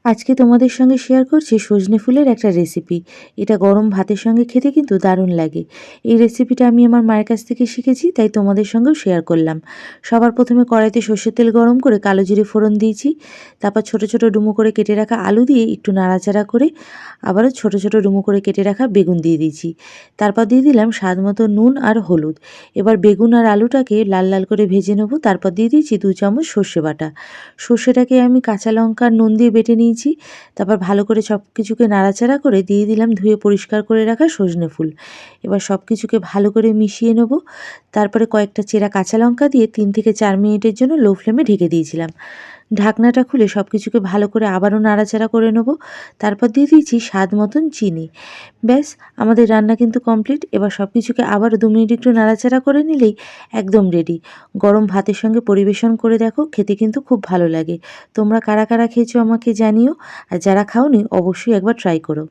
আজকে তোমাদের সঙ্গে শেয়ার করছি সজনে ফুলের একটা রেসিপি। এটা গরম ভাতের সঙ্গে খেতে কিন্তু দারুণ লাগে। এই রেসিপিটা আমি আমার মায়ের কাছ থেকে শিখেছি, তাই তোমাদের সঙ্গেও শেয়ার করলাম। সবার প্রথমে কড়াইতে সর্ষের তেল গরম করে কালো জিরে ফোড়ন দিয়েছি। তারপর ছোট ছোট ডুমো করে কেটে রাখা আলু দিয়ে একটু নাড়াচাড়া করে আবারও ছোট ছোট ডুমো করে কেটে রাখা বেগুন দিয়ে দিয়েছি। তারপর দিয়ে দিলাম স্বাদ মতো নুন আর হলুদ। এবার বেগুন আর আলুটাকে লাল লাল করে ভেজে নেবো। তারপর দিয়ে দিয়েছি 2 চামচ সর্ষে বাটা। সর্ষেটাকে আমি কাঁচা লঙ্কা আর নুন দিয়ে বেটে নিয়েছি। তারপর ভালো করে সব কিছুকে নাড়াচাড়া করে দিয়ে দিলাম ধুয়ে পরিষ্কার করে রাখা সজনে ফুল। এবার সব কিছুকে ভালো করে মিশিয়ে নেব। তারপরে কয়েকটা চেরা কাঁচা লঙ্কা দিয়ে 3 থেকে 4 মিনিটের জন্য লো ফ্লেমে ঢেকে দিয়েছিলাম। ঢাকনাটা খুলে সব কিছুকে ভালো করে আবারও নাড়াচাড়া করে নেব। তারপর দিয়ে দিয়েছি স্বাদ মতন চিনি। ব্যাস, আমাদের রান্না কিন্তু কমপ্লিট। এবার সব কিছুকে আবারও 2 মিনিট একটু নাড়াচাড়া করে নিলেই একদম রেডি। গরম ভাতের সঙ্গে পরিবেশন করে দেখো, খেতে কিন্তু খুব ভালো লাগে। তোমরা কারা কারা খেয়েছো আমাকে জানিও। আর যারা খাওনি অবশ্যই একবার ট্রাই করো।